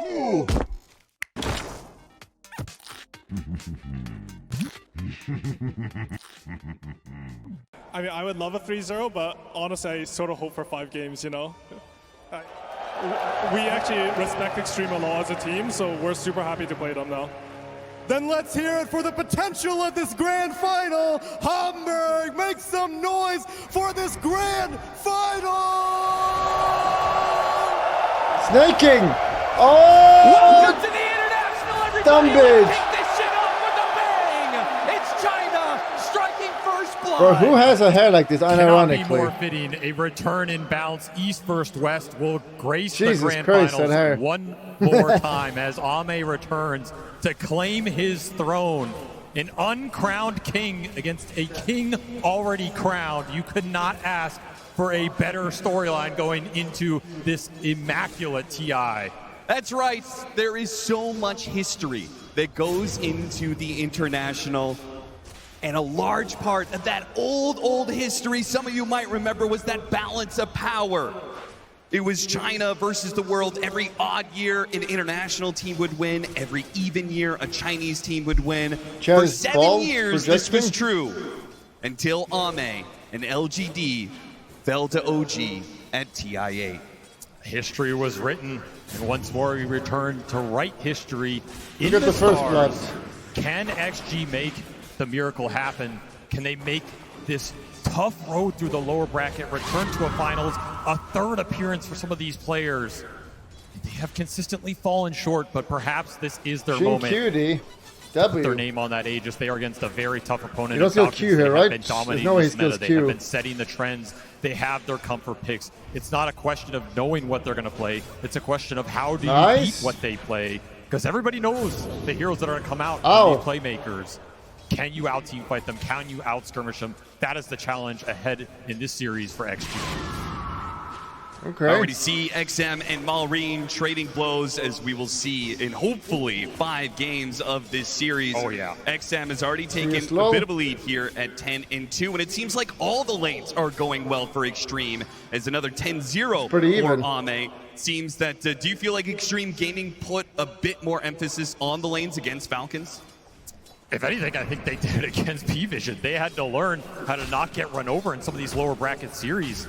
I mean, I would love a 3-0, but honestly, I sort of hope for 5 games, you know? We actually respect Xtreme a lot as a team, so we're super happy to play them now. Then let's hear it for the potential of this grand final. Hamburg, make some noise for this grand final! Snaking! Oh! Welcome to the International, everybody! Dumbage! Let's kick this shit off with a bang! It's China striking first blood! Bro, who has a hair like this, Cannot be unironically? more fitting. A return in bounce, East versus West, will grace Jesus the Grand Christ, that hair. Finals one more time as Ame returns to claim his throne. An uncrowned king against a king already crowned. You could not ask for a better storyline going into this immaculate TI. That's right. There is so much history that goes into the International. And a large part of that old history, some of you might remember, was that balance of power. It was China versus the world. Every odd year, an international team would win. Every even year, a Chinese team would win. For 7 years, this was true. Until Ame and LGD fell to OG at TI8. History was written, and once more we return to write history in Look at the the first blood. stars. Can XG make the miracle happen? Can they make this tough road through the lower bracket, return to a finals, a third appearance for some of these players? They have consistently fallen short, but perhaps this is their moment. Cutie. Their W. name on that Aegis. They are against a very tough opponent. You don't in feel Q Falcons. here, They right? have been There's dominating no way this he meta. skills They Q. have been setting the trends. They have their comfort picks. It's not a question of knowing what they're going to play. It's a question of how do you beat what they play. Because everybody knows the heroes that are going to come out from these playmakers. Can you out-team fight them? Can you out-skirmish them? That is the challenge ahead in this series for XG. Okay. I already see XM and Malrine trading blows, as we will see in hopefully 5 games of this series. Oh, yeah. XM has already taken a bit of a lead here at 10-2, and it seems like all the lanes are going well for Xtreme, as another 10-0 for Ame. Seems that, do you feel like Xtreme Gaming put a bit more emphasis on the lanes against Falcons? If anything, I think they did against P-Vision. They had to learn how to not get run over in some of these lower bracket series.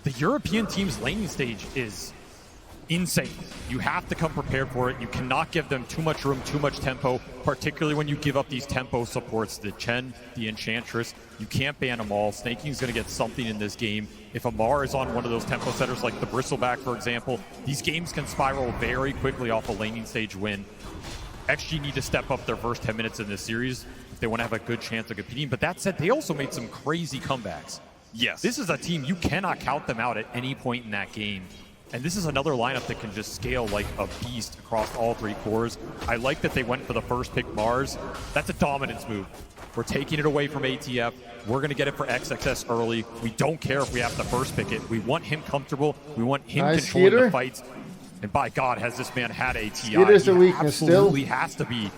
The European team's laning stage is insane. You have to come prepared for it. You cannot give them too much room, too much tempo, particularly when you give up these tempo supports. The Chen, the Enchantress, you can't ban them all. Snaking's going to get something in this game. If Amar is on one of those tempo setters like the Bristleback, for example, these games can spiral very quickly off a laning stage win. XG need to step up their first 10 minutes in this series if they want to have a good chance of competing. But that said, they also made some crazy comebacks. Yes. This is a team, you cannot count them out at any point in that game. And this is another lineup that can just scale like a beast across all 3 cores. I like that they went for the first pick Mars. That's a dominance move. We're taking it away from ATF. We're going to get it for XXS early. We don't care if we have to first pick it. We want him comfortable. We want him controlling the fights. And by God, has this man had a TI. Skiter's a weakness still. Absolutely has to be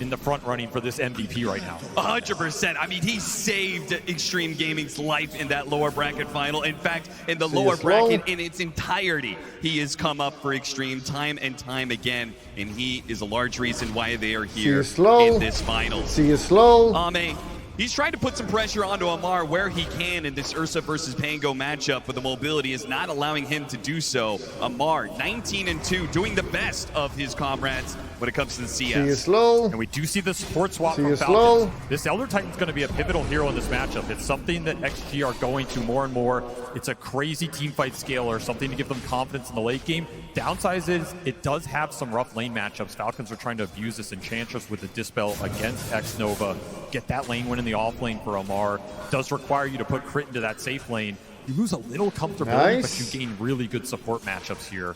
in the front running for this MVP right now. 100%. I mean, he saved Xtreme Gaming's life in that lower bracket final. In fact, in the lower bracket in its entirety, he has come up for Xtreme time and time again, and he is a large reason why they are here in this final. See you slow. Ame, he's trying to put some pressure onto Amar where he can in this Ursa versus Pango matchup, but the mobility is not allowing him to do so. Amar, 19-2, doing the best of his comrades when it comes to the CS. See you slow. And we do see the support swap from Falcons. Slow. This Elder Titan's going to be a pivotal hero in this matchup. It's something that XG are going to more and more. It's a crazy teamfight scaler, something to give them confidence in the late game. Downside is it does have some rough lane matchups. Falcons are trying to abuse this Enchantress with the Dispel against X-Nova. Get that lane win in the off lane for Amar. Does require you to put crit into that safe lane. You lose a little comfortability, but you gain really good support matchups here.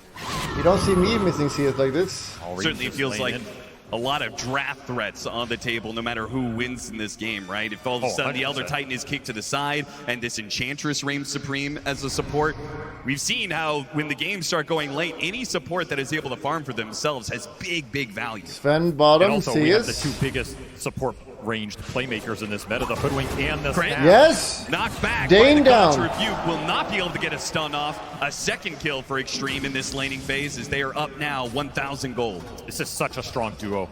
You don't see me missing CS like this. Certainly feels like a lot of draft threats on the table no matter who wins in this game, right? If all of a sudden the Elder Titan is kicked to the side and this Enchantress reigns supreme as a support, we've seen how when the games start going late, any support that is able to farm for themselves has big value. Sven bottom, and also we have the 2 biggest support ranged playmakers in this meta, the Hoodwink and the Grant. snap. Yes. Knocked back. Dane by the down. God's Rebuke will not be able to get a stun off. A second kill for Xtreme in this laning phase as they are up now 1,000 gold. This is such a strong duo.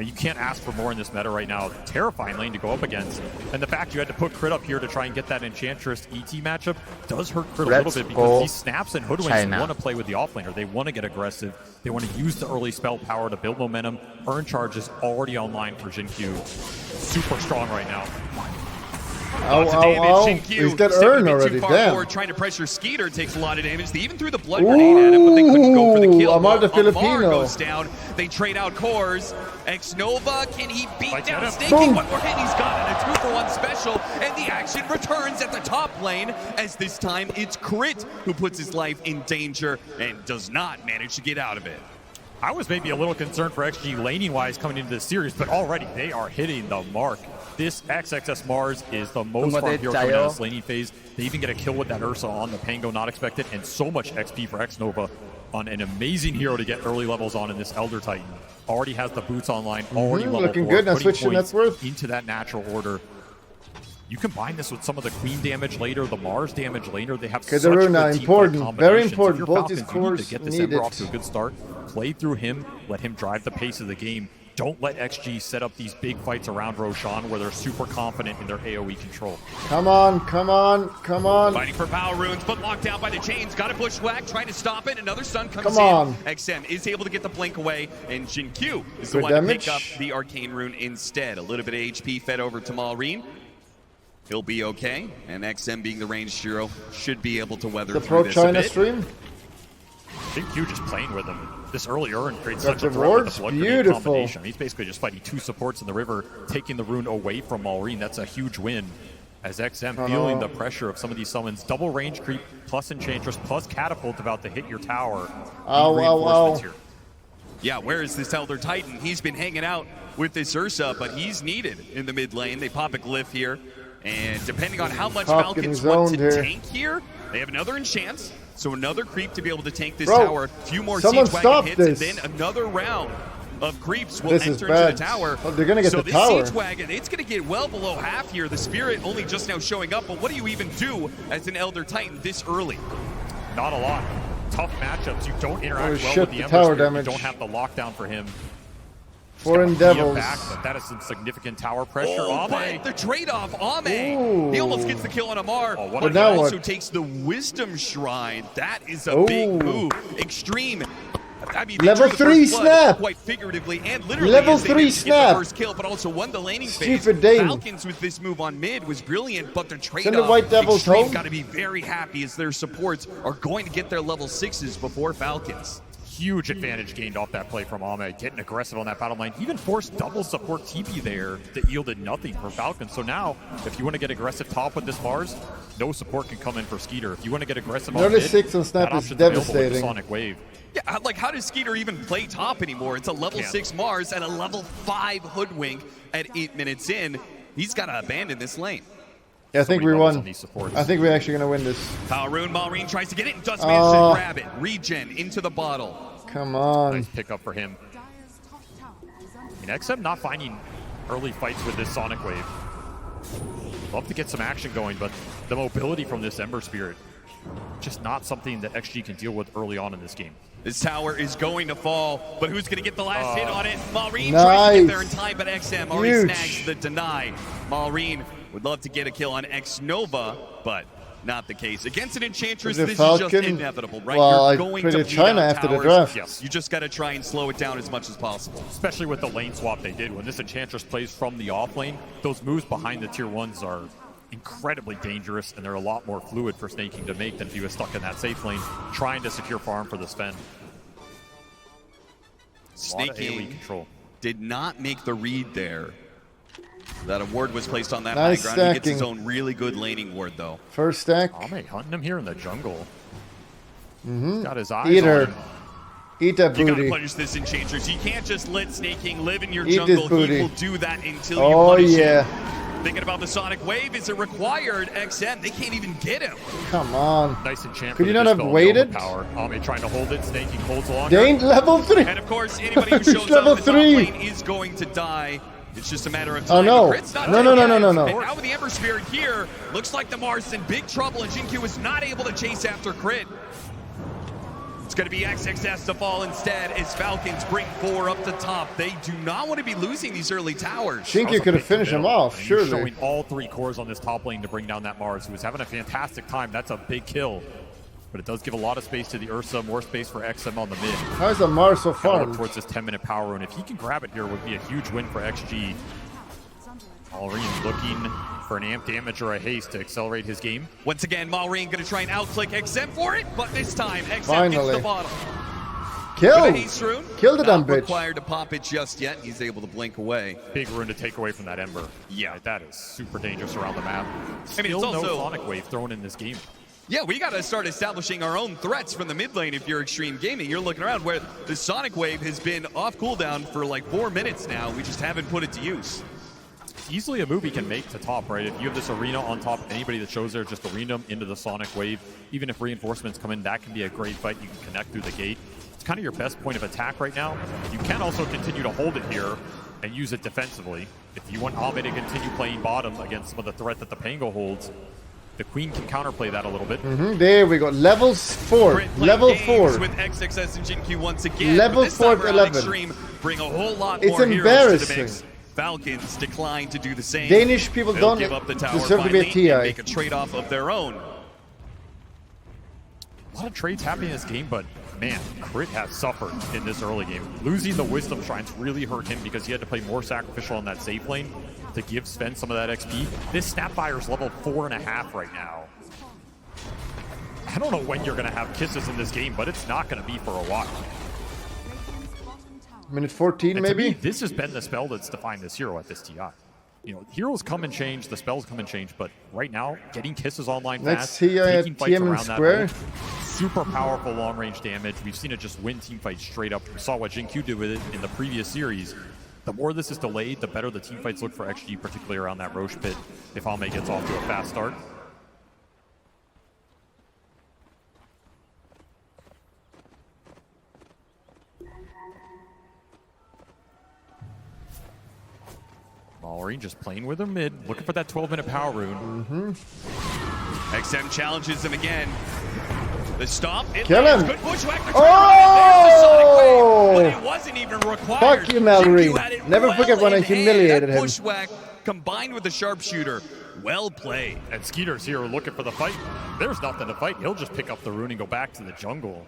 You can't ask for more in this meta right now. Terrifying lane to go up against. And the fact you had to put Crit up here to try and get that Enchantress ET matchup does hurt Crit a little bit because these snaps and Hoodwinks want to play with the offlaner. They want to get aggressive. They want to use the early spell power to build momentum. Earn charge is already online for Jinq. Super strong right now. Ow. He's got Earn already, damn. Trying to pressure Skiter takes a lot of damage. They even threw the blood grenade at him, but they couldn't go for the kill. Amar the Filipino. Amar goes down. They trade out cores. Xnova, can he beat down Snaky? Boom. One more hit, he's got it. A 2-for-1 special, and the action returns at the top lane, as this time it's Crit who puts his life in danger and does not manage to get out of it. I was maybe a little concerned for XG laning-wise coming into this series, but already they are hitting the mark. This XXS Mars is the most farm hero coming out of this laning phase. They even get a kill with that Ursa on the Pango, not expected, and so much XP for Xnova on an amazing hero to get early levels on in this Elder Titan. Already has the boots online, already level looking 4, good. Now putting switch to points net worth. into that natural order. You combine this with some of the Queen damage later, the Mars damage later. They have such the good Runa, team important, fight very combinations. important. If you're Both these Falcons, you need cores to get this need Ember it. off to a good start. Play through him, let him drive the pace of the game. Don't let XG set up these big fights around Roshan where they're super confident in their AoE control. Come on. Fighting for power runes, but locked down by the chains. Got a bushwhack, trying to stop it. Another stun comes Come on. in. XM is able to get the blink away, and Jinq is the Good one damage. to pick up the arcane rune instead. A little bit of HP fed over to Malrine. He'll be okay, and XM being the ranged hero should be able to weather The through Pro this China a bit. stream. Jinq just playing with him. This early Urn creates Got such a the threat with wards, the blood grenade beautiful. combination. He's basically just fighting two supports in the river, taking the rune away from Malrine. That's a huge win. As XM feeling the pressure of some of these summons. Double range creep, plus Enchantress, plus Catapult about to hit your tower. Ow. Here. Yeah, where is this Elder Titan? He's been hanging out with this Ursa, but he's needed in the mid lane. They pop a glyph here, and depending on how much Falcon Falcons want to zoned here. tank here, they have another enchant, so another creep to be able to tank this Bro, tower. A few more someone siege wagon stop hits, this. and then another round of creeps will This is enter bad. into the tower. Oh, they're gonna get so the this tower. siege wagon, it's going to get well below half here. The Spirit only just now showing up, but what do you even do as an Elder Titan this early? Not a lot. Tough matchups. You don't interact well shit, with the the Ember tower Spirit. damage. You don't have the lockdown for him. Foreign Got Devils. Back, but that is some significant tower pressure. Oh, Ame. but the trade-off, Ame. He Ooh. almost gets the kill on Amar, Oh, what but a he now also what? takes the Wisdom Shrine. That is a Ooh. big move. Xtreme. I mean, they Level drew the 3 first blood snap. quite figuratively and literally. Level as they 3 managed to get snap. the first kill, but also won the laning phase. Stupid Dane. Falcons with this move on mid was brilliant, but the trade-off. Send the White Devils home. Got to be very happy as their supports are going to get their level 6s before Falcons. Huge advantage gained off that play from Ame, getting aggressive on that bottom lane. He even forced double support TP there that yielded nothing for Falcons. So now, if you want to get aggressive top with this Mars, no support can come in for Skiter. If you want to get aggressive on Nearly mid, 6 on Snap that is option's available with the devastating. Sonic Wave. Yeah, like how does Skiter even play top anymore? It's a level Can't. 6 Mars and a level 5 Hoodwink at 8 minutes in. He's got to abandon this lane. Yeah, I think many we levels on won. these supports. I think we're actually gonna win this. Power Rune, Malrine tries to get it and does manage to grab it. Regen into the bottle. Come on. Nice pickup for him. I mean, XM not finding early fights with this Sonic Wave. Love to get some action going, but the mobility from this Ember Spirit, just not something that XG can deal with early on in this game. This tower is going to fall, but who's going to get the last hit on it? Malrine tries to Nice. get there in time, but XM already Huge. snags the deny. Malrine would love to get a kill on Xnova, but not the case. Against an Enchantress, The this is just Falcon- inevitable, right? well, I You're going put to it bleed China out after the towers. draft. Yes. You just got to try and slow it down as much as possible. Especially with the lane swap they did. When this Enchantress plays from the off lane, those moves behind the tier 1s are incredibly dangerous, and they're a lot more fluid for Snaking to make than if he was stuck in that safe lane trying to secure farm for the Sven. A lot of AoE Snaking control. did not make the read there. That a ward was placed on that Nice high ground. He gets his stacking. own really good laning ward, though. First stack. Ame hunting him here in the jungle. Got his eyes Eat on her. him. Eat that You gotta booty. punish this Enchantress. You can't just let Snaking live in your Eat this jungle. booty. He will do that until you Oh punish yeah. him. Thinking about the Sonic Wave, is it required? XM, they can't even get him. Come on. Nice enchant. Could for you the not have dispel and waited? the Power. Ame trying to hold it. Snaking holds longer. Dane level 3. And of course, anybody who He's shows level up in the top 3. lane is going to die. It's just a matter of Oh, time. no. The crit's not No, dead no, yet. no, no, no, And no. now with the Ember Spirit here, looks like the Mars is in big trouble, and Jinkyu is not able to chase after crit. It's going to be XXS to fall instead as Falcons bring 4 up the top. They do not want to be losing these early towers. Shinkyu could have finished him off, And you're surely. showing all 3 cores on this top lane to bring down that Mars, who is having a fantastic time. That's a big kill. But it does give a lot of space to the Ursa, more space for XM on the mid. How is the Mars so Now look farmed? towards this 10-minute power run. If he can grab it here, it would be a huge win for XG. Malrine looking for an amp damage or a haste to accelerate his game. Once again, Malrine going to try and outclick XM for it, but this time XM Finally. gets the bottom. Kill! With a haste rune, Kill the dumb not bitch. required to pop it just yet. He's able to blink away. Big rune to take away from that Ember. Yeah. Right, that is super dangerous around the map. I mean, it's Still no also- Sonic Wave thrown in this game. Yeah, we got to start establishing our own threats from the mid lane if you're Extreme Gaming. You're looking around where the Sonic Wave has been off cooldown for like 4 minutes now. We just haven't put it to use. Easily a move he can make to top, right? If you have this arena on top, anybody that shows there, just arena them into the Sonic Wave. Even if reinforcements come in, that can be a great fight. You can connect through the gate. It's kind of your best point of attack right now. You can also continue to hold it here and use it defensively. If you want Ame to continue playing bottom against some of the threat that the Pango holds, the Queen can counterplay that a little bit. There we go. Levels 4. Grit playing Level games 4. with XXS and Jinkyu once again. Level But this time 4 around, 11. Extreme bring a whole lot It's more heroes to the mix. embarrassing. Falcons decline to do the same. Danish people They'll don't give up the tower deserve to be a finally and TI. make a trade-off of their own. A lot of trades happening in this game, but man, Crit has suffered in this early game. Losing the Wisdom Shrines really hurt him because he had to play more sacrificial on that safe lane to give Sven some of that XP. This Snapfire's level 4.5 right now. I don't know when you're going to have kisses in this game, but it's not going to be for a while. Minute 14 And to maybe? me, this has been the spell that's defined this hero at this TI. You know, heroes come and change, the spells come and change, but right now, getting kisses online Next fast, TI at taking fights TM around that Square. ult, super powerful long-range damage. We've seen it just win team fights straight up. We saw what Jinkyu did with it in the previous series. The more this is delayed, the better the team fights look for XG, particularly around that Roche pit, if Ame gets off to a fast start. Malrine just playing with her mid, looking for that 12-minute power rune. XM challenges him again. The stomp. Kill him. Good bushwhack. Oh! But it wasn't even required. Fuck you, Mallory. Jinkyu had it Never well forget when I in hand. humiliated That him. Bushwhack combined with the sharpshooter. Well played. And Skiter's here looking for the fight. There's nothing to fight. He'll just pick up the rune and go back to the jungle.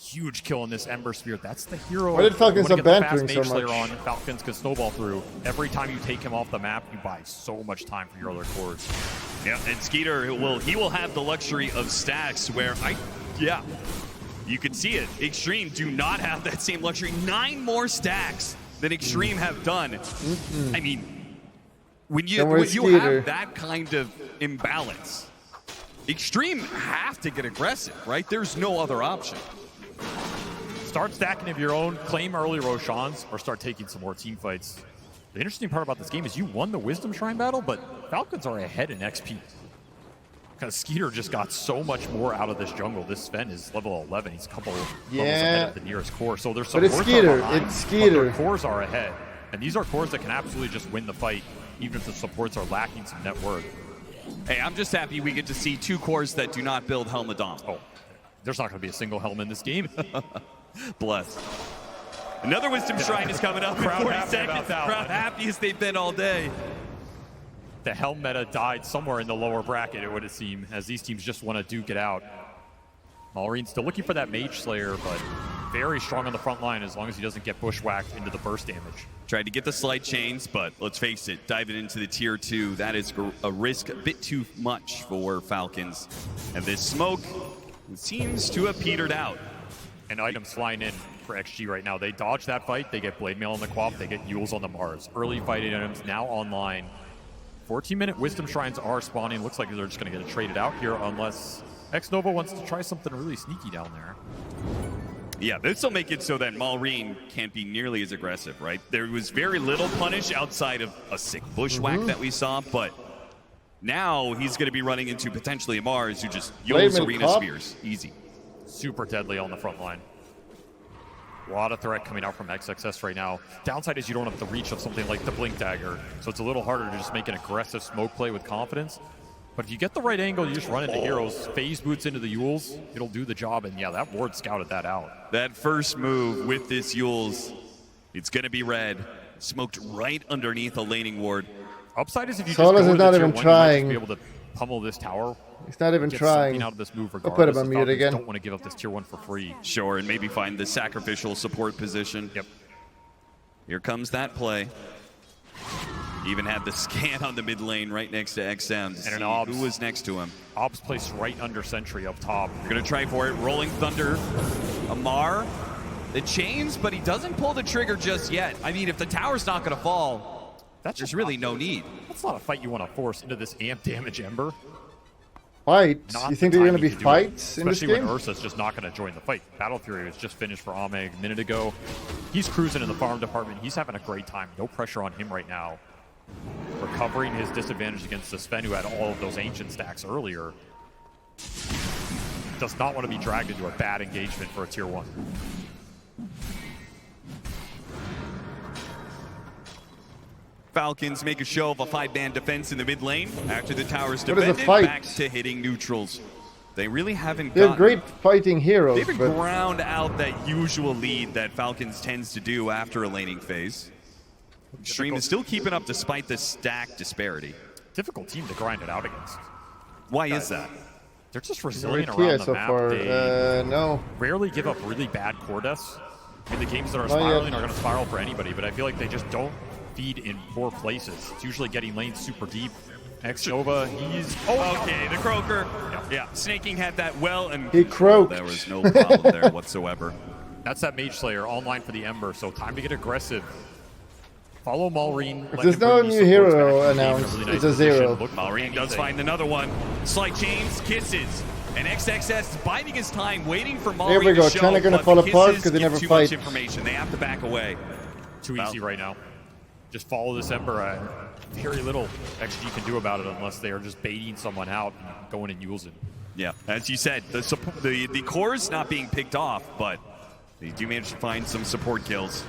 Huge kill in this Ember Sphere. That's the hero. Why did Falcons You wanna stop get the fast bantering so mage slayer much? on, Falcons can snowball through. Every time you take him off the map, you buy so much time for your other cores. Yeah, and Skiter will have the luxury of stacks where you can see it. Extreme do not have that same luxury. 9 more stacks than Extreme have done. I mean, when you Skeeter. have that kind of imbalance, Extreme have to get aggressive, right? There's no other option. Start stacking of your own, claim early Roshans, or start taking some more team fights. The interesting part about this game is you won the Wisdom Shrine battle, but Falcons are ahead in XP. Because Skiter just got so much more out of this jungle. This Sven is level 11. He's a couple levels ahead of the nearest core. So there's some But it's cores Skiter. behind, It's but their Skiter. cores are ahead. And these are cores that can absolutely just win the fight, even if the supports are lacking some net worth. Hey, I'm just happy we get to see 2 cores that do not build Helmadon. Oh, there's not going to be a single helm in this game. Bless. Another Wisdom Shrine is coming up in Crowd 40 happy seconds. about that Crowd one. happy as they've been all day. The helm meta died somewhere in the lower bracket, it would seem, as these teams just want to duke it out. Malrine's still looking for that Mage Slayer, but very strong on the front line as long as he doesn't get bushwhacked into the burst damage. Tried to get the slight chains, but let's face it, diving into the tier 2, that is a risk a bit too much for Falcons. And this smoke seems to have petered out. And items flying in for XG right now. They dodge that fight, they get Blade Mail on the Quap, they get Yules on the Mars. Early fighting items now online. 14-minute Wisdom Shrines are spawning. Looks like they're just going to get it traded out here unless X-Nova wants to try something really sneaky down there. Yeah, this will make it so that Malrine can't be nearly as aggressive, right? There was very little punish outside of a sick bushwhack that we saw, but now he's going to be running into potentially a Mars who just yells Blade arena Mail spears. Easy. Super deadly on the front line. A lot of threat coming out from XXS right now. Downside is you don't have the reach of something like the Blink Dagger, so it's a little harder to just make an aggressive smoke play with confidence. But if you get the right angle, you just run into heroes, phase boots into the Yules, it'll do the job, and yeah, that ward scouted that out. That first move with this Yules, it's going to be red. Smoked right underneath a laning ward. Upside is if you Solas just go is to not the even tier 1, trying. you might just be able to pummel this tower. He's not even Get trying. something out of this move I'll put him regardless. on The mute Falcons again. don't want to give up this tier 1 for free. Sure, and maybe find the sacrificial support position. Yep. Here comes that play. Even had the scan on the mid lane right next to XM to And an see Obs. who was next to him. Obs placed right under Sentry up top. You're going to try for it. Rolling Thunder. Amar. The chains, but he doesn't pull the trigger just yet. I mean, if the tower's not going to fall, there's really no need. That's not a fight you want to force into this amp damage Ember. Fight? Not You think the there are going to timing be to do it, fights in this especially game? when Ursa's just not going to join the fight. Battle Fury was just finished for Ame a minute ago. He's cruising in the farm department. He's having a great time. No pressure on him right now. Recovering his disadvantage against the Sven, who had all of those ancient stacks earlier. Does not want to be dragged into a bad engagement for a tier 1. Falcons make a show of a 5-man defense in the mid lane. After the tower's What is a defended, fight? back to hitting neutrals. They really haven't They're gotten... great fighting heroes, They've but ground out that usual lead that Falcons tends to do after a laning phase. Xtreme is still keeping up despite the stack disparity. Difficult team to grind it out against. Why is that? They're just resilient Tia around the so map. far. They No. rarely give up really bad core deaths. I mean, the games that are Not yet. spiraling are going to spiral for anybody, but I feel like they just don't feed in poor places. It's usually getting lanes super deep. X-Nova, he's... Oh, Okay, the Croaker. Yeah, Snaking had that well, and He croaked. there was no problem there whatsoever. That's that Mage Slayer online for the Ember, so time to get aggressive. Follow Malrine. If there's no new hero announced, it's a 0. Malrine does find another one. Slight chains, kisses. And XXS is biding his time, waiting for Malrine There we go. to show, China gonna but fall the apart kisses 'cause they give never too fight. much information. They have to back away. Too easy right now. Just follow this Ember. Very little XG can do about it unless they are just baiting someone out and going and using. Yeah, as you said, the core is not being picked off, but they do manage to find some support kills.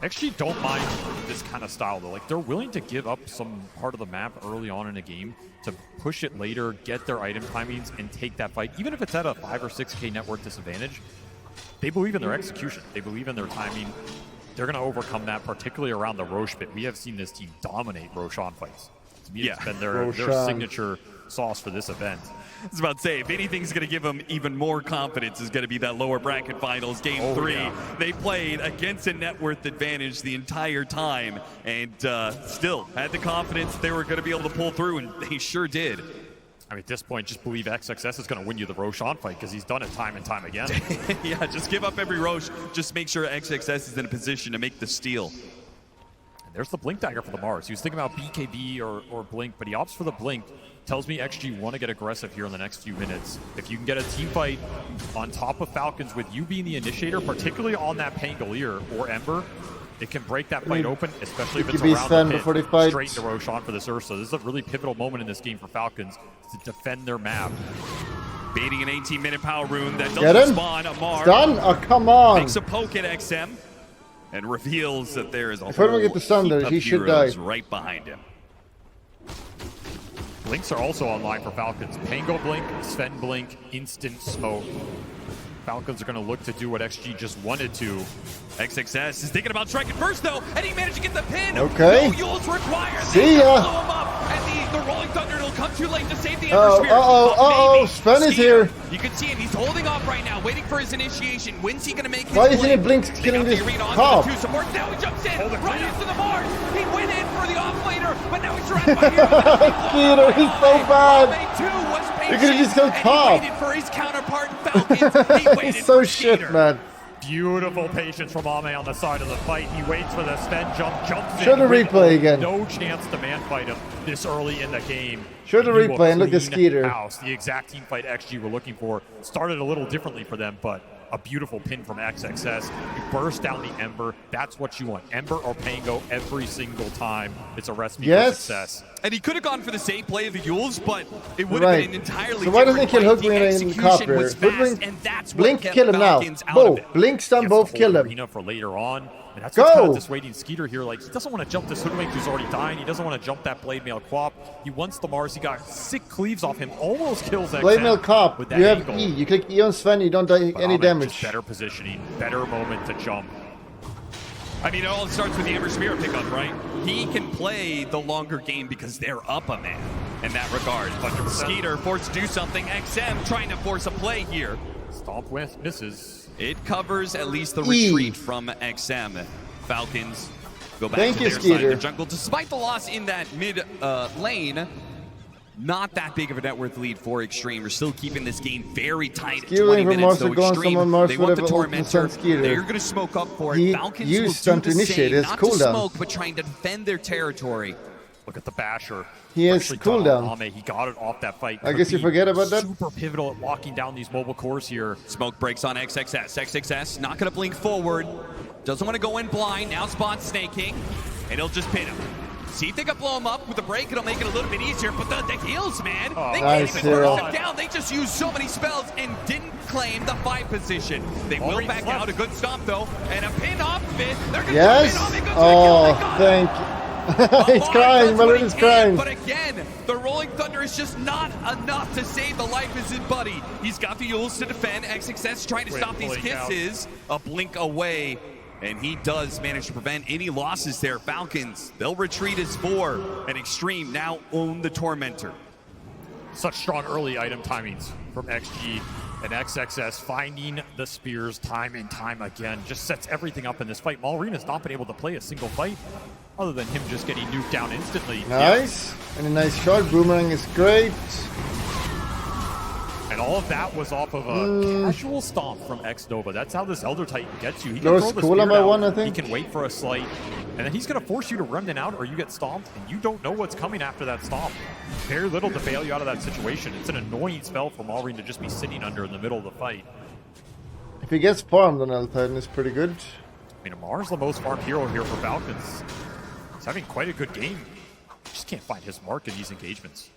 XG don't mind this kind of style though. Like they're willing to give up some part of the map early on in a game to push it later, get their item timings, and take that fight. Even if it's at a 5 or 6K net worth disadvantage, they believe in their execution. They believe in their timing. They're going to overcome that, particularly around the Roche bit. We have seen this team dominate Roshan fights. To me, it's been their signature sauce for this event. I was about to say, if anything's going to give them even more confidence is going to be that lower bracket finals, game 3. Yeah. They played against a net worth advantage the entire time and still had the confidence they were going to be able to pull through, and they sure did. I mean, at this point, just believe XXS is going to win you the Roshan fight because he's done it time and time again. Yeah, just give up every Roche. Just make sure XXS is in a position to make the steal. And there's the Blink Dagger for the Mars. He was thinking about BKB or Blink, but he opts for the Blink. Tells me XG want to get aggressive here in the next few minutes. If you can get a team fight on top of Falcons with you being the initiator, particularly on that Pangolier or Ember, it can break that fight open, especially if it's around Sven the before they pit, fight. straight into Roshan for this Ursa. This is a really pivotal moment in this game for Falcons to defend their map. Baiting an 18-minute power rune that Get doesn't him. spawn. Amar Done? Oh, come on. takes a poke at XM and reveals that there is a If I don't whole get the stun there, heap he of should heroes die. right behind him. Blinks are also online for Falcons. Pango Blink, Sven Blink, Instant Smoke. Falcons are going to look to do what XG just wanted to. XXS is thinking about striking first, though, and he managed to get the pin. Okay. No Yules required. See ya. Blow him up, and the rolling thunder will come too late to save the Uh-oh, Ember Spear. uh-oh, Maybe Sven is Skiter. here. You can see him. He's holding off right now, waiting for his initiation. When's he going to make his Why isn't play? it Blink They killing got this the arena onto top? the 2 supports. Now he jumps in, right into the Mars. He went in for the off-laner, but now he's surrounded by heroes. Skiter, he's so bad. You're gonna just go top. He waited for his counterpart in Falcons. He waited He's so for shit, Skiter. man. Beautiful patience from Ame on the side of the fight. He waits for the Sven jumps Show in. the with replay again. No chance to man fight him this early in the game. Show the He will replay and look at clean Skiter. house. The exact team fight XG we're looking for started a little differently for them, but a beautiful pin from XXS. You burst down the Ember. That's what you want. Ember or Pango every single time. It's a recipe for success. And he could have gone for the safe play of the Yules, but it would have been an entirely so why doesn't he kill different fight. Hoodwink The and execution Copper? was fast, Hoodwink, and that's what Blink, kept kill him now. Falcons out of Boom, it. Blink, stun Gets both, the kill whole him. arena for later on. And that's Go! what's kind of dissuading Skiter here. Like, he doesn't want to jump this Hoodwink who's already dying. He doesn't want to jump that Blade Mail Quap. He wants the Mars. He got sick cleaves off him. Almost kills XM Blade Mail Cop, with you that have angle. E. You click E on Sven, you don't die But any Ahmed damage. just better positioning, better moment to jump. I mean, it all starts with the Ember Spirit pickup, right? He can play the longer game because they're up a man in that regard. But Skiter forced to do something. XM trying to force a play here. Stomp with misses. It covers at least the E. retreat from XM. Falcons go back Thank to you, their side of the Skiter. jungle. Despite the loss in that mid lane, not that big of a net worth lead for Xtreme. We're still keeping this game very tight at Skiter 20 for minutes. Mars So to go on Xtreme, someone Mars they would want the have ultimate Tormentor. on Skiter. They're going to smoke up for it. He Falcons used will stun do to the initiate same, his not to cooldown. smoke, but trying to defend their territory. Look at the basher. He has Freshly done cooldown. on Ame. He got it off that fight. I Could guess you be forget about that? Super pivotal at locking down these mobile cores here. Smoke breaks on XXS. XXS not going to blink forward. Doesn't want to go in blind. Now spots snaking. And he'll just pin him. See if they can blow him up with a break. It'll make it a little bit easier. But the heals, man. They nice can't even hero. burst him down. They just used so many spells and didn't claim the 5 position. They will Already back left. out. A good stomp, though. And a pin off of it. They're going to Yes? pin off. He goes Oh, for the kill. thank you. He's crying, Melon is crying. But again, the Rolling Thunder is just not enough to save the life of his buddy. He's got the Yules to defend. XXS trying to Great stop these blink out. kisses. A blink away. And he does manage to prevent any losses there. Falcons, they'll retreat as 4. And Xtreme now own the Tormentor. Such strong early item timings from XG. And XXS finding the spears time and time again. Just sets everything up in this fight. Malrina's not been able to play a single fight other than him just getting nuked down instantly. Nice. And a nice shot. Boomerang is great. And all of that was off of a casual stomp from X-Nova. That's how this Elder Titan gets you. He can Lowers throw the cooldown spear by down, 1, I think. He can wait for a slight, and then he's going to force you to Remnant out or you get stomped, and you don't know what's coming after that stomp. Very little to bail you out of that situation. It's an annoying spell for Malrine to just be sitting under in the middle of the fight. If he gets farmed on Elder Titan, it's pretty good. I mean, Amar's the most farmed hero here for Falcons. He's having quite a good game. Just can't find his mark in these engagements.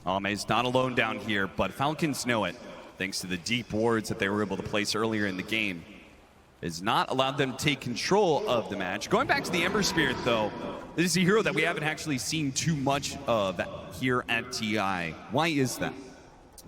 Ame's not alone down here, but Falcons know it. Thanks to the deep wards that they were able to place earlier in the game. Has not allowed them to take control of the match. Going back to the Ember Spirit, though, this is a hero that we haven't actually seen too much of here at TI. Why is that?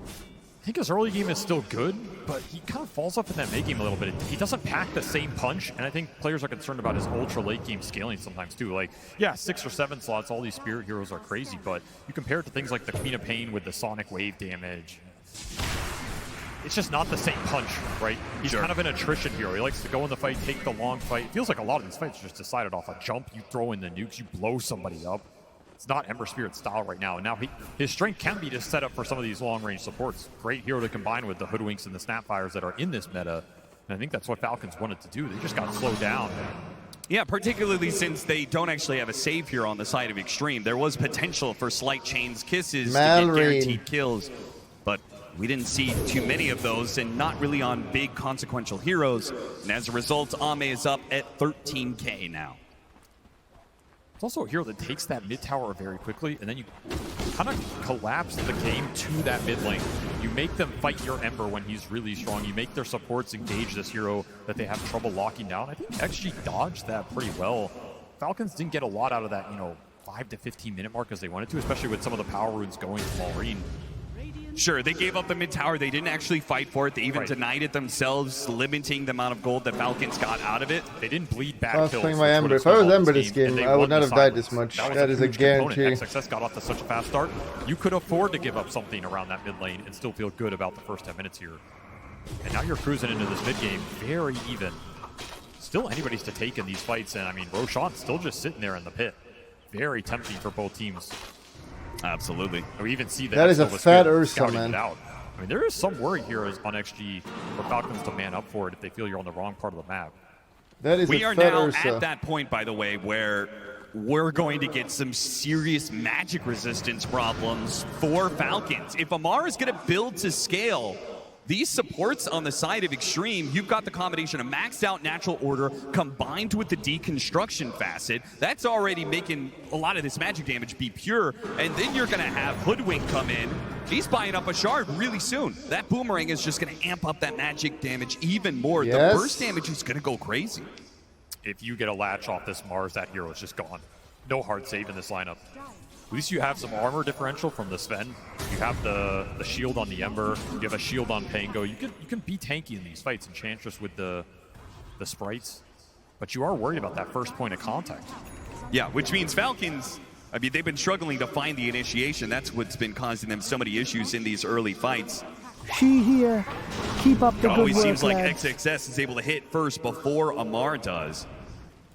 I think his early game is still good, but he kind of falls off in that mid game a little bit. He doesn't pack the same punch, and I think players are concerned about his ultra late game scaling sometimes too. Like, yeah, 6 or 7 slots, all these spirit heroes are crazy, but you compare it to things like the Queen of Pain with the sonic wave damage. It's just not the same punch, right? He's kind of an attrition hero. He likes to go in the fight, take the long fight. It feels like a lot of these fights are just decided off a jump. You throw in the nukes, you blow somebody up. It's not Ember Spirit style right now. And now his strength can be just set up for some of these long-range supports. Great hero to combine with the Hoodwinks and the Snapfires that are in this meta. And I think that's what Falcons wanted to do. They just got slowed down. Yeah, particularly since they don't actually have a save here on the side of Xtreme. There was potential for slight chains kisses to get guaranteed kills, but we didn't see too many of those, and not really on big consequential heroes. And as a result, Ame is up at 13K now. It's also a hero that takes that mid tower very quickly, and then you kind of collapse the game to that mid lane. You make them fight your Ember when he's really strong. You make their supports engage this hero that they have trouble locking down. I think XG dodged that pretty well. Falcons didn't get a lot out of that, 5 to 15 minute mark as they wanted to, especially with some of the power runes going to Malrine. Sure, they gave up the mid tower. They didn't actually fight for it. They even denied it themselves, limiting the amount of gold that Falcons got out of it. They didn't bleed back I was kills. playing my Ember. If I was Ember this game, I would not have died this much. That is a guarantee. XXS got off to such a fast start. You could afford to give up something around that mid lane and still feel good about the first 10 minutes here. And now you're cruising into this mid game very even. Still anybody's to take in these fights, and I mean, Roshan's still just sitting there in the pit. Very tempting for both teams. Absolutely. We even see that. That is a fat Ursa, man. I mean, there is some worry here on XG for Falcons to man up for it if they feel you're on the wrong part of the map. That is We a are fat now Ursa. at that point, by the way, where we're going to get some serious magic resistance problems for Falcons. If Amar is going to build to scale, these supports on the side of Xtreme, you've got the combination of maxed out natural order combined with the deconstruction facet. That's already making a lot of this magic damage be pure. And then you're going to have Hoodwink come in. He's buying up a shard really soon. That boomerang is just going to amp up that magic damage even more. Yes. The burst damage is going to go crazy. If you get a latch off this Mars, that hero is just gone. No hard save in this lineup. At least you have some armor differential from the Sven. You have the shield on the Ember. You have a shield on Pango. You can be tanky in these fights, Enchantress with the sprites. But you are worried about that first point of contact. Yeah, which means Falcons, I mean, they've been struggling to find the initiation. That's what's been causing them so many issues in these early fights. She here. Keep up the It good always work, seems like lads. XXS is able to hit first before Amar does.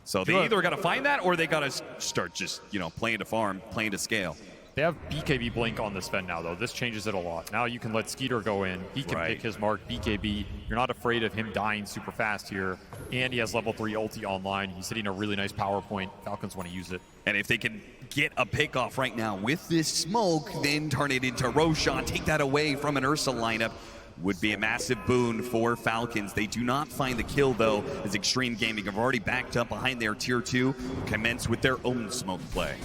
So they either got to find that or they got to start just, you know, playing to farm, playing to scale. They have BKB Blink on the Sven now, though. This changes it a lot. Now you can let Skiter go in. He can pick his mark, BKB. You're not afraid of him dying super fast here. And he has level 3 ulti online. He's hitting a really nice power point. Falcons want to use it. And if they can get a pick off right now with this smoke, then turn it into Roshan, take that away from an Ursa lineup, would be a massive boon for Falcons. They do not find the kill, though, as Xtreme Gaming have already backed up behind their tier 2, commence with their own smoke play.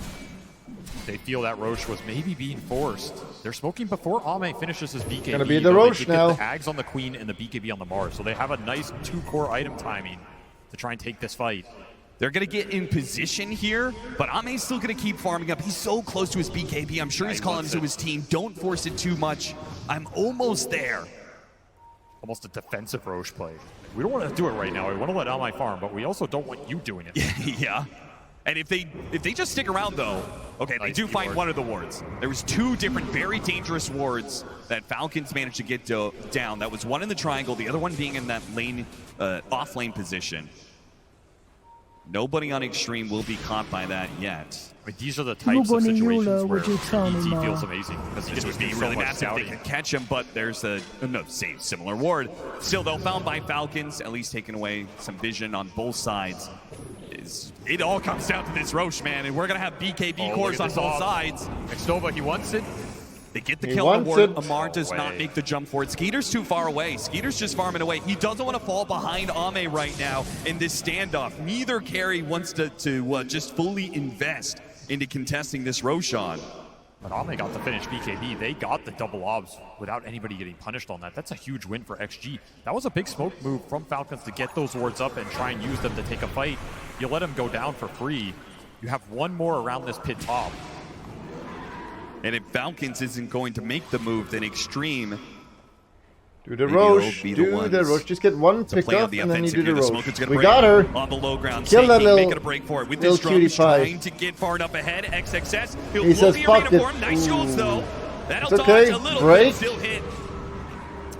They feel that Roche was maybe being forced. They're smoking before Ame finishes his BKB. Gonna be the Roche now. The Ags on the Queen and the BKB on the Mars. So they have a nice 2-core item timing to try and take this fight. They're going to get in position here, but Ame's still going to keep farming up. He's so close to his BKB. I'm sure he's calling to his team, don't force it too much. I'm almost there. Almost a defensive Roche play. We don't want to do it right now. We want to let Ame farm, but we also don't want you doing it. Yeah. And if they just stick around, though, okay, they do find one of the wards. There was 2 different very dangerous wards that Falcons managed to get down. That was one in the triangle, the other one being in that lane, off-lane position. Nobody on Xtreme will be caught by that yet. I mean, these are the types of situations where ET feels ma? amazing. Because This would be really massive if they could catch him, but there's a same similar ward. Still, though, found by Falcons, at least taking away some vision on both sides. It all comes down to this Roche, man, and we're going to have BKB cores on both sides. Xnova, he wants it. They get the kill on the ward. Amar does not make the jump for it. Skiter's too far away. Skiter's just farming away. He doesn't want to fall behind Ame right now in this standoff. Neither carry wants to just fully invest into contesting this Roshan. But Ame got to finish BKB. They got the double obs without anybody getting punished on that. That's a huge win for XG. That was a big smoke move from Falcons to get those wards up and try and use them to take a fight. You let them go down for free. You have one more around this pit top. And if Falcons isn't going to make the move, then Xtreme do the Roche, do the Roche. Just get one pick up and then you do the Roche. We got her. On the low ground. Kill that little, making a break for it with this drum, trying to get far enough ahead. XXS, he'll blow the arena for him. Nice shields though. That'll dodge a little bit, still hit.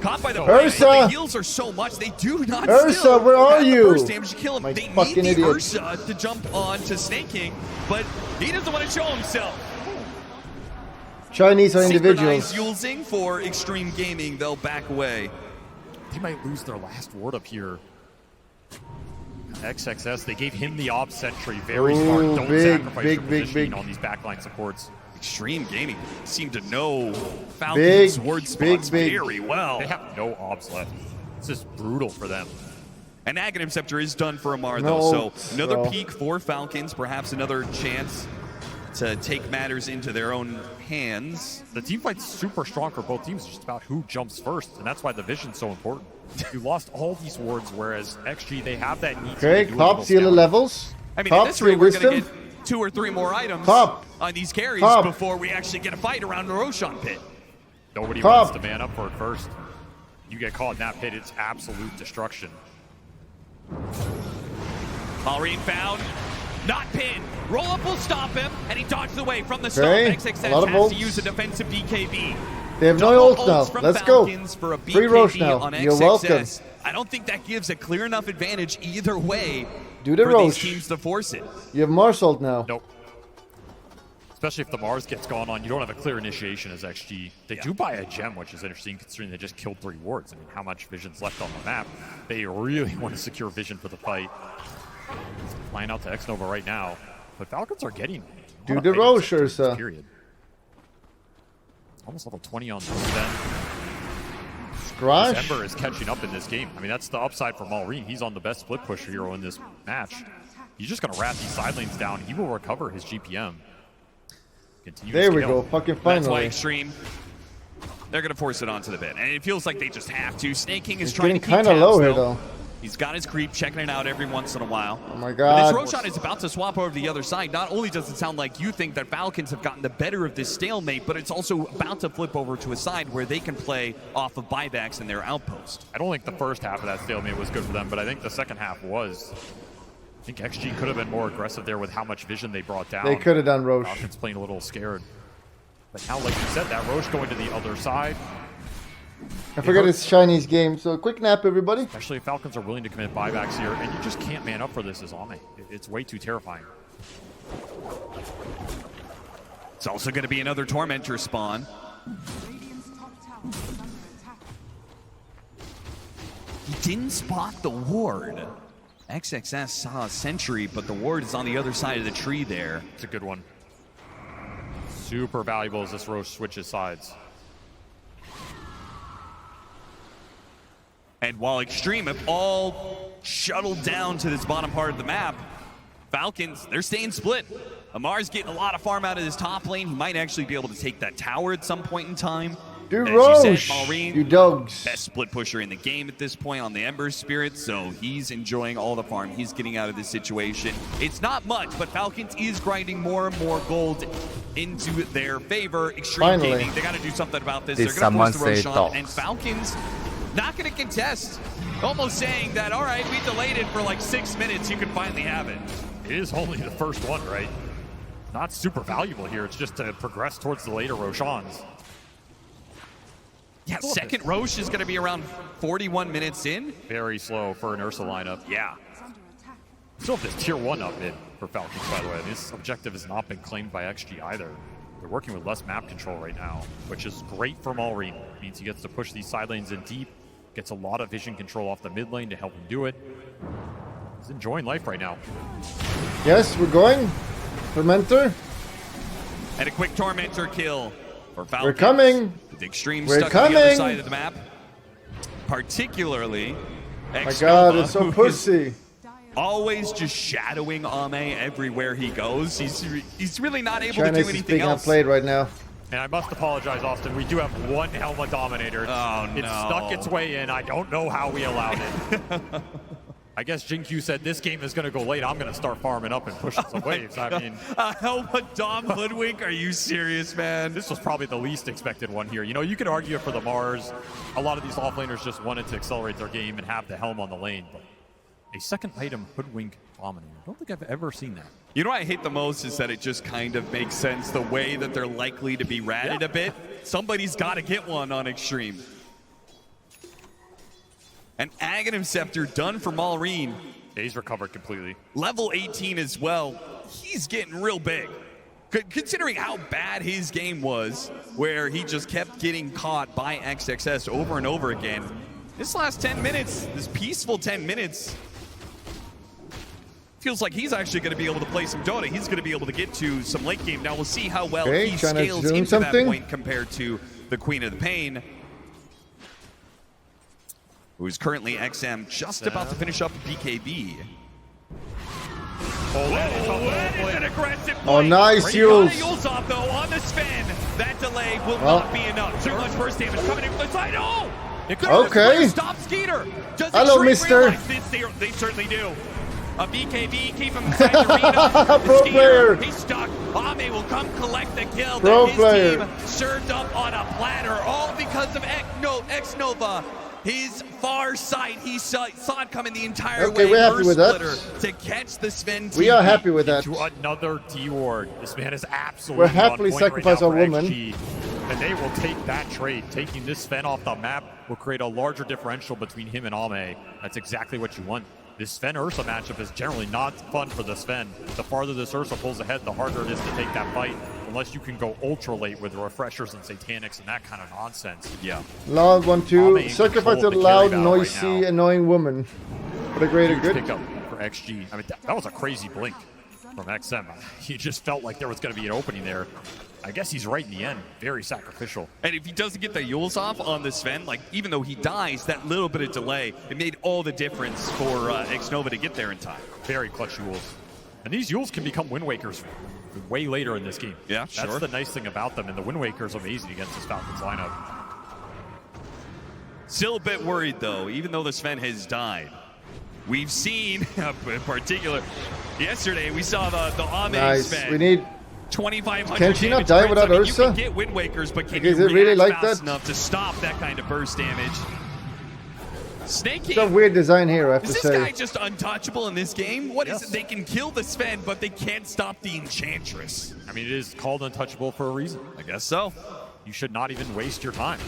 Caught by the Ursa. The heals are so much, they do not Ursa, where are you? Burst damage to kill him. They need the idiot. Ursa to jump on to Snake King, but he doesn't want to show himself. Chinese are individuals. Synchronized Yulzing for Xtreme Gaming, they'll back away. They might lose their last ward up here. XXS, they gave him the Ob Sentry. Very smart. Don't sacrifice your positioning on these backline supports. Xtreme Gaming seem to know Falcons' ward spots very well. They have no obs left. This is brutal for them. And Aghanim Scepter is done for Amar, though. So another peak for Falcons, perhaps another chance to take matters into their own hands. The team fight's super strong for both teams. It's just about who jumps first, and that's why the vision's so important. You lost all these wards, whereas XG, they have that need to do top seal levels. I mean, top at this rate, we're going to wisdom. get 2 or 3 more items on these carries before we actually get a fight around the Roshan pit. Nobody wants to man up for it first. You get caught in that pit, it's absolute destruction. Malrine found. Not pinned. Roll up will stop him, and he dodges away from the stop. XXS has to use a defensive BKB. They have no ult now. Let's go. Free Roche now. You're welcome. I don't think that gives a clear enough advantage either way Do the for Roche. these teams to force it. You have Mars ult now. Nope. Especially if the Mars gets gone on, you don't have a clear initiation as XG. They do buy a gem, which is interesting considering they just killed 3 wards. I mean, how much vision's left on the map? They really want to secure vision for the fight. Flying out to Xnova right now. But Falcons are getting... Do the Rosh, Ursa. Period. Almost level 20 on Sven. Scratch. Ember is catching up in this game. I mean, that's the upside for Malrine. He's on the best split pusher hero in this match. He's just going to rat these side lanes down. He will recover his GPM. Continue there we go. Fucking finally. That's why Xtreme, they're going to force it onto the bit. And it feels like they just have to. Snake King is He's trying getting to keep kind of low here, though. He's got his creep, checking it out every once in a while. Oh my But god. this Roshan is about to swap over to the other side. Not only does it sound like you think that Falcons have gotten the better of this stalemate, but it's also about to flip over to a side where they can play off of buybacks in their outpost. I don't think the first half of that stalemate was good for them, but I think the second half was. I think XG could have been more aggressive there with how much vision they brought down. They could have done Rosh. Falcons playing a little scared. But now, like you said, that Rosh going to the other side. I forgot it's Chinese game, so quick nap, everybody. Especially if Falcons are willing to commit buybacks here, and you just can't man up for this as Ame. It's way too terrifying. It's also going to be another Tormentor spawn. He didn't spot the ward. XXS saw a sentry, but the ward is on the other side of the tree there. It's a good one. Super valuable as this Rosh switches sides. And while Xtreme have all shuttled down to this bottom part of the map, Falcons, they're staying split. Amar's getting a lot of farm out of his top lane. He might actually be able to take that tower at some point in time. Do As Rosh, you said, Malrine, you dogs. best split pusher in the game at this point on the Ember Spirit, so he's enjoying all the farm he's getting out of this situation. It's not much, but Falcons is grinding more and more gold into their favor. Xtreme Gaming, they got to do something about this. They're going to force the Roshan, and Falcons not going to contest. Almost saying that, all right, we delayed it for like 6 minutes, you can finally have it. It is only the first one, right? Not super valuable here. It's just to progress towards the later Roshans. Yeah, second Rosh is going to be around 41 minutes in. Very slow for an Ursa lineup. Yeah. Still have this tier 1 up mid for Falcons, by the way. This objective has not been claimed by XG either. They're working with less map control right now, which is great for Malrine. It means he gets to push these side lanes in deep, gets a lot of vision control off the mid lane to help him do it. He's enjoying life right now. Yes, we're going. Tormentor. And a quick Tormentor kill for Falcons. We're coming. With Xtreme We're stuck coming. on the other side of the map. Particularly, My god, it's so pussy. Always just shadowing Ame everywhere he goes. He's really not able to Chinese do is anything being else. outplayed right now. And I must apologize, Austin. We do have one Helma Dominator. Oh, no. It snuck its way in. I don't know how we allowed it. I guess Jinkyu said this game is going to go late. I'm going to start farming up and pushing some waves. I mean, Helma Dom Hoodwink? Are you serious, man? this was probably the least expected one here. You know, you could argue it for the Mars. A lot of these offlaners just wanted to accelerate their game and have the Helm on the lane. But a second item Hoodwink Dominator. I don't think I've ever seen that. You know what I hate the most is that it just kind of makes sense the way that they're likely to be ratted a bit. Somebody's got to get one on Xtreme. An Aghanim Scepter done for Malrine. He's recovered completely. Level 18 as well. He's getting real big. Considering how bad his game was, where he just kept getting caught by XXS over and over again. This last 10 minutes, this peaceful 10 minutes, feels like he's actually going to be able to play some Dota. He's going to be able to get to some late game. Now we'll see how well he scales into that point compared to the Queen of the Pain, who's currently XM, just about to finish up BKB. That is an aggressive play. Oh, nice Yules off though on the Sven. That delay will not be enough. Too much burst damage coming in from the side. Oh! Okay. Stop Skiter. Does Hello, Xtreme mister. realize this? They certainly do. A BKB, keep him inside the arena. Pro player. He's stuck. Ame will come collect the kill. Pro His player. team served up on a platter, all because of X-Nova. His far sight, he saw it coming the entire way. We're happy with that. To catch the Sven team. We are happy with that. To another D-Ward. This man is absolutely We're happily on point sacrifice right our now for woman. XG. And they will take that trade. Taking this Sven off the map will create a larger differential between him and Ame. That's exactly what you want. This Sven-Ursa matchup is generally not fun for the Sven. The farther this Ursa pulls ahead, the harder it is to take that fight. Unless you can go ultra late with refreshers and satanics and that kind of nonsense. Yeah. Loud 1-2. Sacrifice a loud, noisy, annoying woman. For the greater Huge good. pickup for XG. I mean, that was a crazy blink. from XM. He just felt like there was going to be an opening there. I guess he's right in the end. Very sacrificial. And if he doesn't get the Yules off on the Sven, like, even though he dies, that little bit of delay, it made all the difference for Xnova to get there in time. Very clutch Yules. And these Yules can become Wind Wakers way later in this game. Yeah, sure. That's the nice thing about them, and the Wind Waker's amazing against this Falcons lineup. Still a bit worried, though, even though the Sven has died. We've seen, in particular, yesterday, we saw the Ame Sven. We need... 2,500 Can she not die without Ursa? You can get Wind Wakers, but can is you it really like fast that? enough to stop that kind of burst damage? Snake It's a weird design here, I have to is say. this guy just untouchable in this game? What is it? They can kill the Sven, but they can't stop the Enchantress. I mean, it is called untouchable for a reason. I guess so. You should not even waste your time.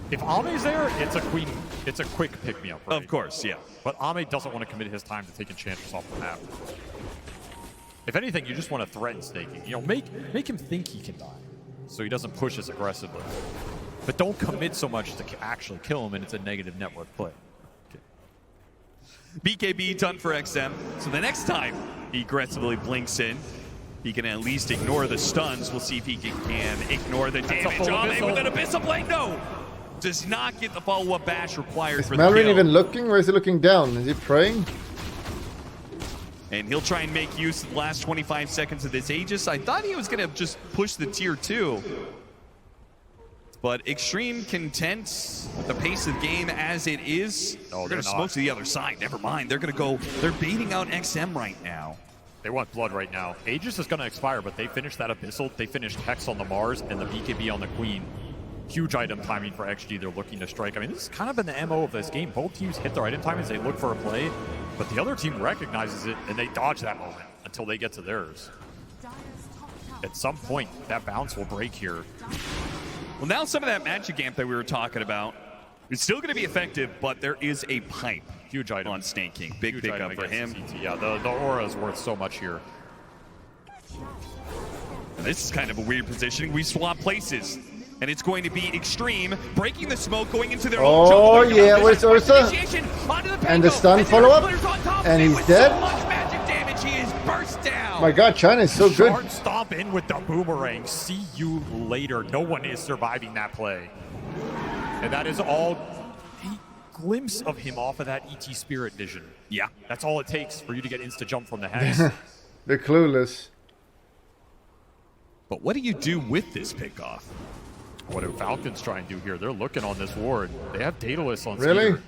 If Ame's there, it's a quick pick-me-up. Right? Of course, yeah. But Ame doesn't want to commit his time to take Enchantress off the map. If anything, you just want to threaten staking. You know, make him think he can die, so he doesn't push as aggressively. But don't commit so much to actually kill him, and it's a negative network play. Okay. BKB done for XM. So the next time he aggressively blinks in, he can at least ignore the stuns. We'll see if he can ignore the damage. Ame with an Abyssal Blade, no! Does not get the follow-up bash required for the kill. Is Malrin even looking, or is he looking down? Is he praying? And he'll try and make use of the last 25 seconds of this Aegis. I thought he was going to just push the tier 2. But Xtreme content with the pace of the game as it is. No, they're going to smoke to the other side. Never mind. They're going to go. They're baiting out XM right now. They want blood right now. Aegis is going to expire, but they finished that Abyssal. They finished Hex on the Mars and the BKB on the Queen. Huge item timing for XG. They're looking to strike. I mean, this has kind of been the MO of this game. Both teams hit their item timings. They look for a play, but the other team recognizes it, and they dodge that moment until they get to theirs. At some point, that bounce will break here. Well, now some of that magic amp that we were talking about is still going to be effective, but there is a pipe. Huge item on Snake King. Big Huge pickup for him. CT. Yeah, the aura is worth so much here. This is kind of a weird positioning. We swap places. And it's going to be Xtreme breaking the smoke, going into their own jungle. Oh yeah, where's Ursa? And the stun follow-up? And he's dead? So much magic damage, he is burst down. My god, China is so good. Shard stomp in with the boomerang. See you later. No one is surviving that play. And that is all a glimpse of him off of that ET Spirit vision. Yeah. That's all it takes for you to get insta-jump from the Hex. They're clueless. But what do you do with this pickoff? What do Falcons try and do here? They're looking on this ward. They have Daedalus on Really? Skiter.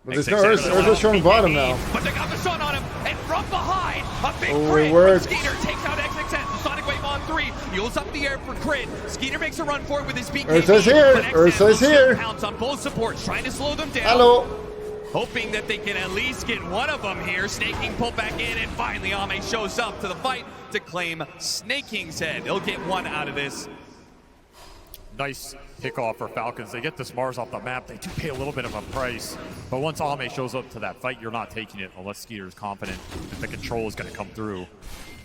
But there's no Ursa showing bottom now. But they got the sun on him, and from behind, a big Oh, crit it works. from Skiter takes out XXS. The Sonic Wave on 3. Yules up the air for crit. Skiter makes a run for it with his BKB. Ursa's here. But XXS Ursa's will here. pounce on both supports, trying to slow them down. Hello. Hoping that they can at least get one of them here. Snake King pulled back in, and finally Ame shows up to the fight to claim Snake King's head. He'll get one out of this. Nice pickoff for Falcons. They get this Mars off the map. They do pay a little bit of a price. But once Ame shows up to that fight, you're not taking it unless Skiter is confident that the control is going to come through.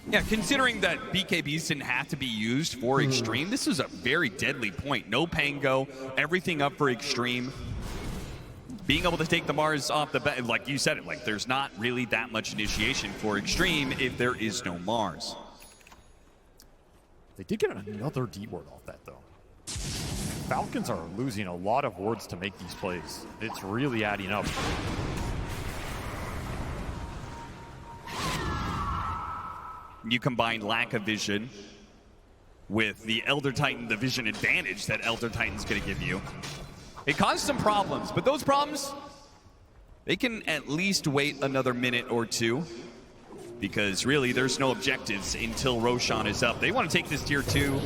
Yeah, considering that BKBs didn't have to be used for Xtreme, this was a very deadly point. No Pango, everything up for Xtreme. Being able to take the Mars off the bat, like you said it, like there's not really that much initiation for Xtreme if there is no Mars. They did get another D ward off that, though. Falcons are losing a lot of wards to make these plays. It's really adding up. You combine lack of vision with the Elder Titan, the vision advantage that Elder Titan's going to give you. It caused some problems, but those problems, they can at least wait another minute or two, because really there's no objectives until Roshan is up. They want to take this tier 2.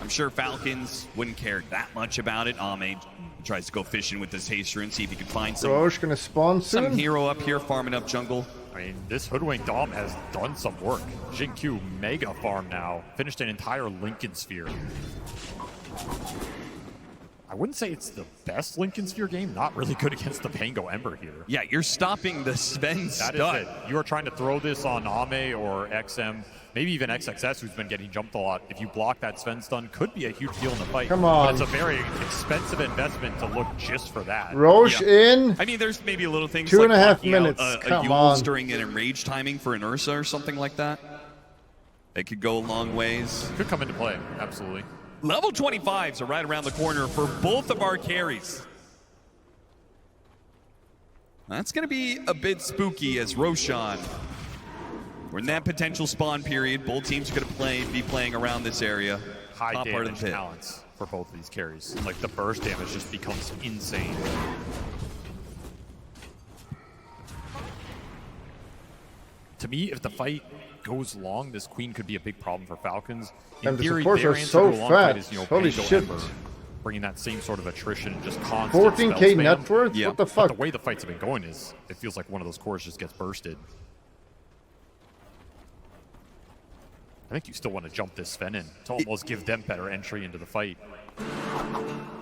I'm sure Falcons wouldn't care that much about it. Ame tries to go fishing with this haste rune, see if he can find some, Rosh gonna spawn soon. some hero up here farming up jungle. I mean, this Hoodwink Dom has done some work. Jin-Q mega farm now. Finished an entire Lincoln Sphere. I wouldn't say it's the best Lincoln Sphere game. Not really good against the Pango Ember here. Yeah, you're stopping the Sven stud. That is it. You are trying to throw this on Ame or XM, maybe even XXS, who's been getting jumped a lot. If you block that Sven stun, could be a huge deal in the fight. Come on. But it's a very expensive investment to look just for that. Roche in. I mean, there's maybe little things 2.5 like minutes. a Come Yules on. during an enrage timing for an Ursa or something like that. It could go a long ways. Could come into play, absolutely. Level 25s are right around the corner for both of our carries. That's going to be a bit spooky as Roshan. We're in that potential spawn period. Both teams are going to be playing around this area. High Top part of damage the pit. talents for both of these carries. Like the burst damage just becomes insane. To me, if the fight goes long, this queen could be a big problem for Falcons. In And the theory, supports their are answer so to a long fat. fight is, Holy Pango shit. Ember, bringing that same sort of attrition and just constant 14k spell spam. net worth? Yeah. What the But fuck? the way the fights have been going is, it feels like one of those cores just gets bursted. I think you still want to jump this Sven in to almost give them better entry into the fight.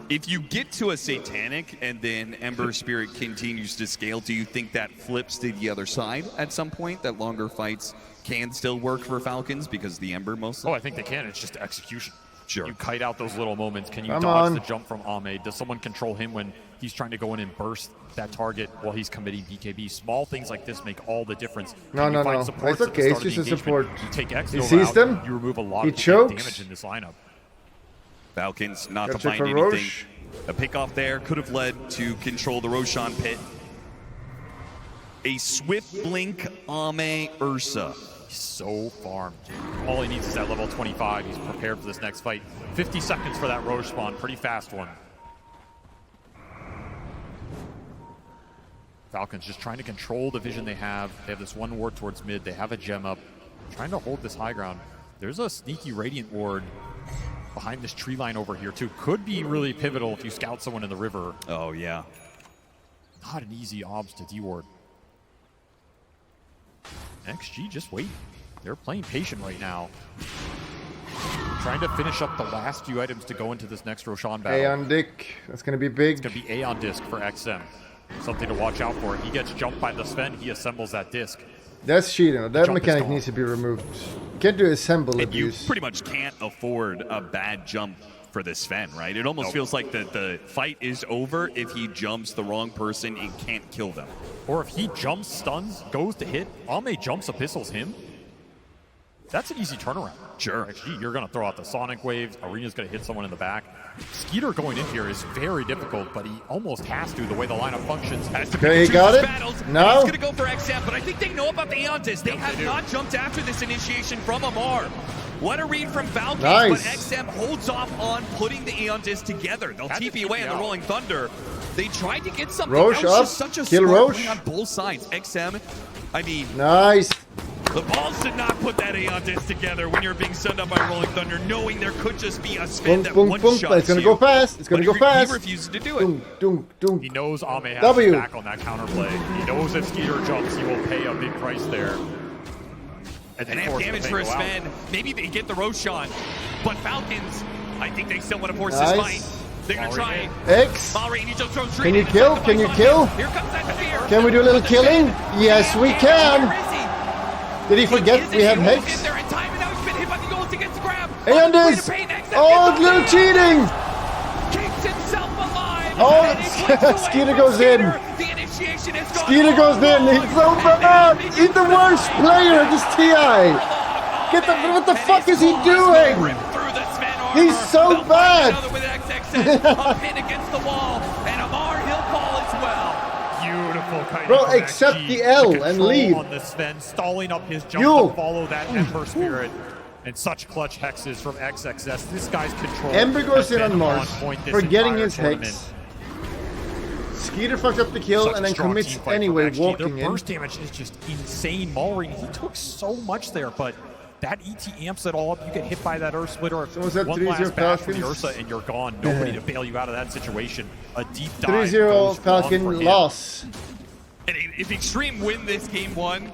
If you get to a Satanic and then Ember Spirit continues to scale, do you think that flips to the other side at some point? That longer fights can still work for Falcons because the Ember mostly? Oh, I think they can. It's just execution. Sure. You kite out those little moments. Can you Come dodge on. the jump from Ame? Does someone control him when he's trying to go in and burst that target while he's committing BKB? Small things like this make all the difference. No, Can you no, find no. supports It's at the okay. start It's of the just a engagement? support. You take X He Nova sees out, them. you remove a lot He of chokes. damage in this lineup. Falcons not to Gotcha find for anything. Roche. A pick-off there could have led to control the Roshan pit. A swift blink Ame Ursa. He's so farmed. All he needs is that level 25. He's prepared for this next fight. 50 seconds for that Roche spawn. Pretty fast one. Falcons just trying to control the vision they have. They have this one ward towards mid. They have a gem up. Trying to hold this high ground. There's a sneaky Radiant ward behind this tree line over here too. Could be really pivotal if you scout someone in the river. Oh, yeah. Not an easy obs to D-ward. XG, just wait. They're playing patient right now. Trying to finish up the last few items to go into this next Roshan battle. Aeon Dick. That's going to be big. It's going to be Aeon Disc for XM. Something to watch out for. He gets jumped by the Sven, he assembles that disc. That's cheating. That jump is mechanic gone. needs to be removed. You can't do assemble And you abuse. pretty much can't afford a bad jump for this Sven, right? It almost feels like the fight is over if he jumps the wrong person and can't kill them. Or if he jumps, stuns, goes to hit, Ame jumps, epistles him. That's an easy turnaround. Sure. Actually, you're going to throw out the Sonic Waves. Arena's going to hit someone in the back. Skiter going in here is very difficult, but he almost has to, the way the lineup functions. Has to Okay, pick he got choose it. battles, and No. he's going to go for XM, but I think they know about the Aeon Disc. They have not jumped after this initiation from Amar. What a read from Falcons, Nice. but XM holds off on putting the Aeon Disc together. They'll Had to TP away TP on the out. Rolling Thunder. They tried to get something. Roche that was up. just such a Kill smart Roche. play on both sides. XM, I mean, Nice. the balls did not put that Aeon Disc together when you're being sunned up by Rolling Thunder, knowing there could just be a Sven Boom, that boom, boom. one-shots It's going to you. go fast. It's going to But go fast. He refuses to do it. Doom, doom, doom. He knows Ame has W. his back on that counterplay. He knows if Skiter jumps, he will pay a big price there. And then have force the damage thing for a go out. Sven. Maybe they get the Roshan. But Falcons, I think they still want to force Nice. this fight. They're going to try. X. Malraini just throws Can you kill? Can you kill? Here comes that fear. Can we do a little killing? Yes, we can. Where is he? Did he forget Is we it? have He was Hex? in there in time, and now he's been hit by the ult against the grab. And this. Oh, little cheating. Keeps himself alive. Oh, and he flips away Skeeter from goes in. Skeeter. The initiation is gone. Skeeter goes in. He's so bad. He's the worst player. This TI. Get the. What the fuck is he doing? He's so bad. A pin against the wall, and Amar he'll fall as well. Beautiful kiting Bro, from accept XG. the L and control leave. on the Sven, stalling up his jump You. to follow that Ember Spirit. And such clutch hexes from XXS. This guy's control. Ember goes has in been on Mars, point this forgetting entire his tournament. Hex. Skeeter fucked up the kill Such and a then strong commits team fight anyway, from XG. walking Their in. burst damage is just insane. Mulring, he took so much there, but that ET amps it all up. You get hit by that Earth Splitter. So was that one 3-0 last bash from the Falcons? Ursa, and you're gone. Nobody to bail you out of that situation. A deep dive 3-0 goes wrong for Falcon him. loss. And if Extreme win this game one,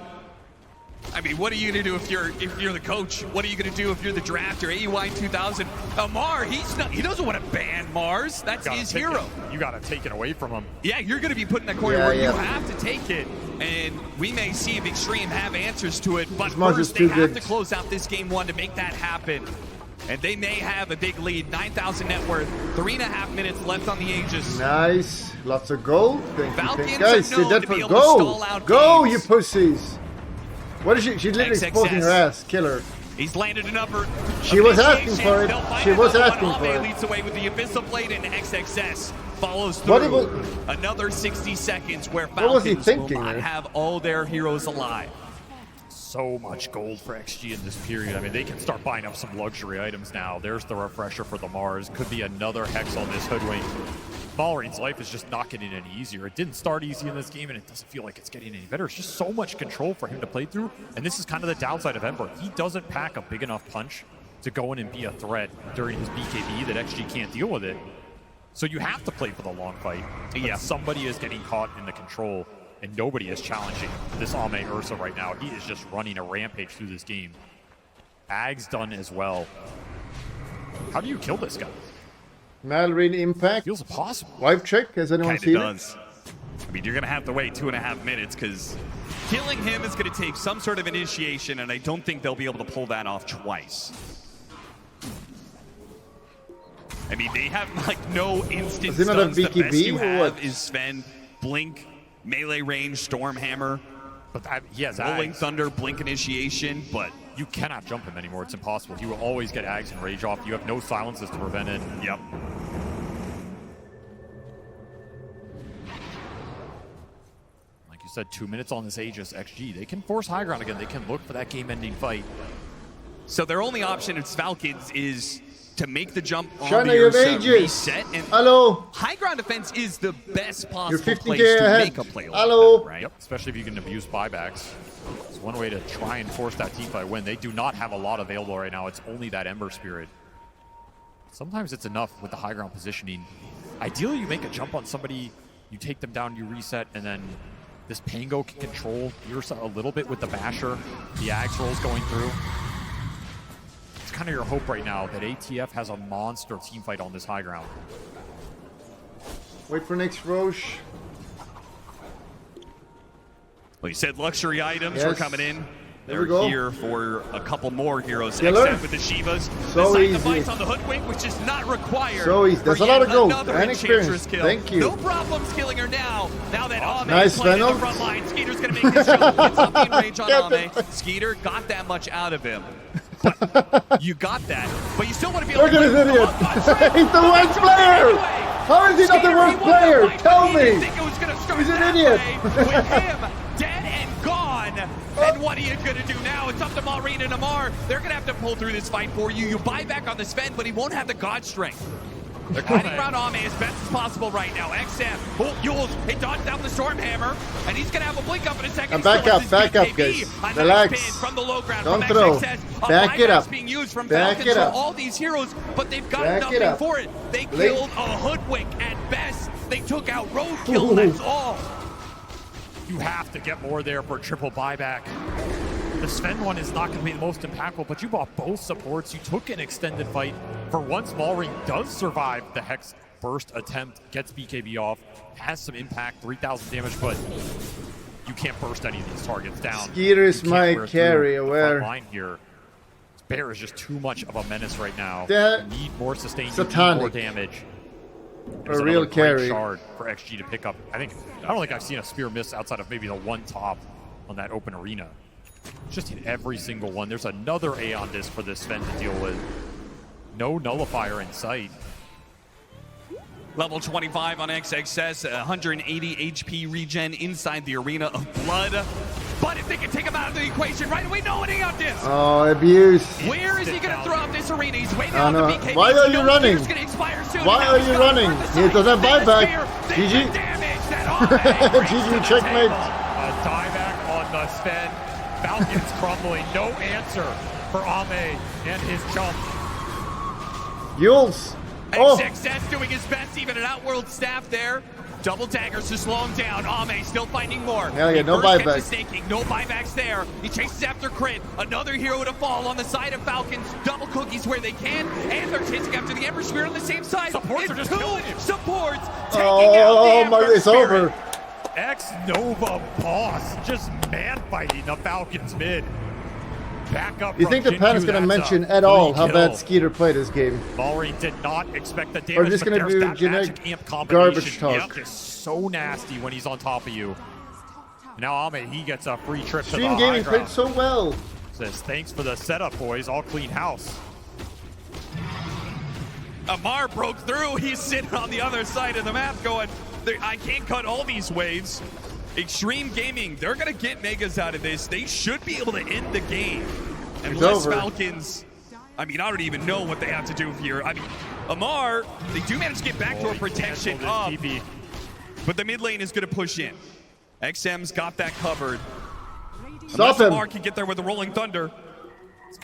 I mean, what are you gonna do if you're the coach? What are you gonna do if you're the drafter? AEY 2000. Amar, he doesn't want to ban Mars. That's his hero. You gotta take it away from him. Yeah, you're gonna be put in that corner where you have to take it. And we may see if Xtreme have answers to it, but first they have to close out this game 1 to make that happen. And they may have a big lead. 9,000 net worth. 3.5 minutes left on the Aegis. Nice. Lots of gold. Thank Falcons you. Guys, are known that to for be able to go. stall out Go, games. you pussies. What is she? She's literally exposing her ass. Kill her. He's landed another. She was asking for it. She was asking for it. Leads away with the Abyssal Blade, and XXS follows through. Another 60 seconds where Falcons will not have all their heroes alive. So much gold for XG in this period. I mean, they can start buying up some luxury items now. There's the refresher for the Mars. Could be another Hex on this Hoodwink. Valorine's life is just not getting any easier. It didn't start easy in this game, and it doesn't feel like it's getting any better. It's just so much control for him to play through, and this is kind of the downside of Ember. He doesn't pack a big enough punch to go in and be a threat during his BKB that XG can't deal with it. So you have to play for the long fight. Yeah, somebody is getting caught in the control, and nobody is challenging this Ame Ursa right now. He is just running a rampage through this game. Ag's done as well. How do you kill this guy? Malrine impact. Feels impossible. Wipe check. Has anyone seen it? I mean, you're going to have to wait 2.5 minutes because killing him is going to take some sort of initiation, and I don't think they'll be able to pull that off twice. I mean, they have like no instant stuns. The best you have is Sven, Blink, melee range, Stormhammer. But he has Rolling Thunder, Blink initiation, but you cannot jump him anymore. It's impossible. He will always get Ags and Rage off. You have no silences to prevent it. Yep. Like you said, 2 minutes on this Aegis XG. They can force high ground again. They can look for that game-ending fight. So their only option as Falcons is to make the jump on Shana, the reset. And hello. High ground defense is the best possible You're 50K place to ahead. make a play like hello. that, right? Yep, especially if you can abuse buybacks. It's one way to try and force that teamfight win. They do not have a lot available right now. It's only that Ember Spirit. Sometimes it's enough with the high ground positioning. Ideally, you make a jump on somebody, you take them down, you reset, and then this Pango can control Ursa a little bit with the Basher. The Ags rolls going through. It's kind of your hope right now that ATF has a monster teamfight on this high ground. Wait for next Roche. Well, you said luxury items were coming in. They're here for a couple more heroes. Except with the Shivas. So the easy. sacrifice on the Hoodwink, which is not required. So easy. There's a lot of gold and experience. Kill. Thank you. No problems killing her now. Now that Ame nice is playing in the Venom. front line, Skiter's going to make his jump. Gets up in range on Ame. Skiter got that much out of him. But you got that. But you still want to be able Look at this idiot. He's the worst player. How is he not the worst player? Tell me. He's an idiot. With him dead and gone. And what are you going to do now? It's up to Malrine and Amar. They're going to have to pull through this fight for you. You buy back on the Sven, but he won't have the God Strength. They're cutting around Ame as best as possible right now. XF, Yules, he dodged down the Stormhammer, and he's going to have a blink up in a second. And back up, guys. Relax. From the low ground, Don't from throw. XXS. Back it up. Being used from Back Falcons it up. for all these heroes, but they've got Back it nothing up. for it. They killed a Hoodwink at best. They took out Roadkill, that's all. You have to get more there for a triple buyback. The Sven one is not going to be the most impactful, but you bought both supports. You took an extended fight. For once, Malrine does survive the Hex burst attempt, gets BKB off, has some impact, 3,000 damage, but you can't burst any of these targets down. Skiter is my carry, aware. Line here. Bear is just too much of a menace right now. That you need more sustain, you need more damage. A real carry. Shard for XG to pick up. I don't think I've seen a spear miss outside of maybe the one top on that open arena. Just hit every single one. There's another Aeon disc for this Sven to deal with. No nullifier in sight. Level 25 on XXS, 180 HP regen inside the Arena of Blood. But if they can take him out of the equation right away, no one Aeon disc. Oh, abuse. Where is he going to throw out this arena? He's waiting on the BKB. Why are you running? Why are you running? He doesn't have buyback. GG. GG, checkmate. A dieback on the Sven. Falcons crumbling. No answer for Ame and his jump. Yules. XXS doing his best, even an Outworld staff there. Double daggers to slow him down. Ame still finding more. Hell yeah, no buyback. No buybacks there. He chases after Crit. Another hero to fall on the side of Falcons. Double cookies where they can. And they're chasing after the Ember Spirit on the same side. Supports are just killing him. Supports taking out the Ember it's Spirit. over. X-Nova boss just man fighting the Falcons mid. Back up. You think the panel's going to mention at all how bad Skiter played this game? Valorant did not expect the damage, Or just going to do generic garbage talk? Yep, just so nasty when he's on top of you. Now Ame, he gets a free trip to the Stream high Gaming ground. played so well. Says, thanks for the setup, boys. All clean house. Amar broke through. He's sitting on the other side of the map going, I can't cut all these waves. Xtreme Gaming, they're going to get megas out of this. They should be able to end the game. Unless Falcons, I mean, I don't even know what they have to do here. I mean, Amar, they do manage to get backdoor protection up, but the mid lane is going to push in. XM's got that covered. Stop him. Amar can get there with the Rolling Thunder.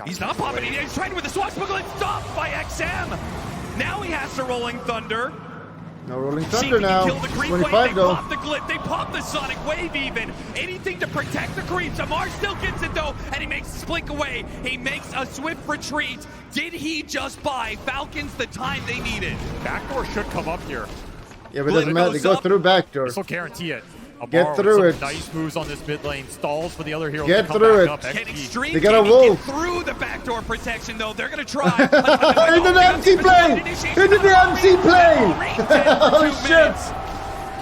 He's not popping it. He's trying with the swashbuckle. It's stopped by XM. Now he has to Rolling Thunder. No Rolling Thunder now. 25 though. They pop the Glip, they pop the Sonic Wave even. Anything to protect the creeps. Amar still gets it though, and he makes a blink away. He makes a swift retreat. Did he just buy Falcons the time they needed? Backdoor should come up here. Yeah, but it doesn't matter. They go through backdoor. This will guarantee it. Amar Get through with it. some nice moves on this mid lane. Stalls for the other heroes Get to come through back it. up. Can XP. Xtreme They got a Gaming wolf. get through the backdoor protection though? They're gonna try. Into the MC play! Into the MC play! Holy shit!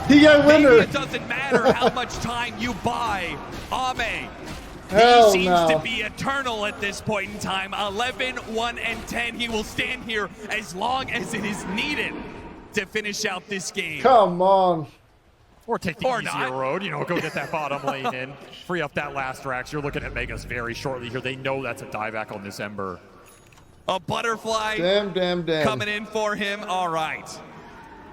He got Maybe winner. it doesn't matter how much time you buy. Ame. Hell He seems no. to be eternal at this point in time. 11, 1, and 10. He will stand here as long as it is needed to finish out this game. Come on. Or take the Or easier not. road, you know, go get that bottom lane in, free up that last Rax. You're looking at Megas very shortly here. They know that's a dieback on this Ember. A butterfly Damn. coming in for him. All right.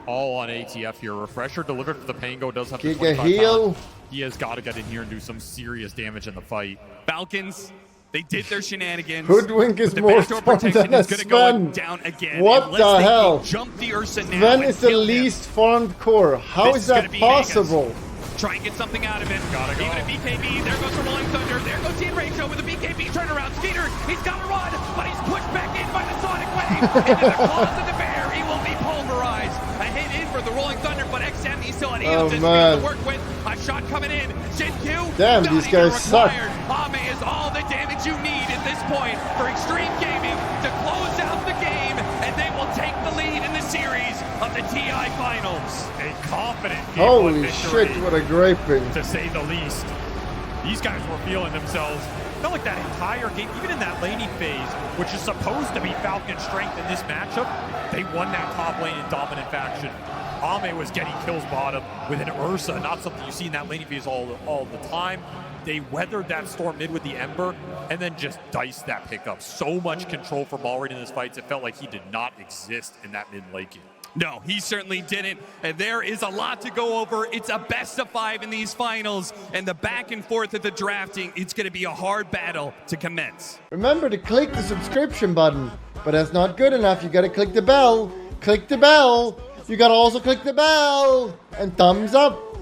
All on ATF here. Refresher delivered for the Pango. Does have the Kick a 25 heal. pound. He has got to get in here and do some serious damage in the fight. Falcons, they did their shenanigans. Hoodwink is but the more backdoor fun protection than is going to go Sven. down again. What unless the they hell? can jump the Ursa now Sven and is the kill him. least farmed core. How This is is that gonna be possible? Try and get something out of it. Gotta go. Even a BKB. There goes the Rolling Thunder. There goes the Enraged with a BKB turnaround. Skiter, he's got to run, but he's pushed back in by the Sonic Wave. Into the claws of the bear. He will be pulverized. A hit in for the Rolling Thunder, but XM, he's still an Oh, to man. work with. A shot coming in. Shin Q. Damn, not these even guys suck. required. Ame is all the damage you need at this point for Xtreme Gaming to close out the game, and they will take the lead in the series of the TI Finals. A confident game one Holy victory, shit, what a great thing. to say the least. These guys were feeling themselves. Felt like that entire game, even in that laning phase, which is supposed to be Falcon's strength in this matchup, they won that top lane in dominant faction. Ame was getting kills bottom with an Ursa, not something you see in that laning phase all the time. They weathered that storm mid with the Ember and then just diced that pickup. So much control from Ballard in this fight. It felt like he did not exist in that mid lane. No, he certainly didn't. And there is a lot to go over. It's a best of 5 in these finals, and the back and forth of the drafting, it's going to be a hard battle to commence. Remember to click the subscription button, but that's not good enough. You gotta click the bell. Click the bell. You gotta also click the bell and thumbs up.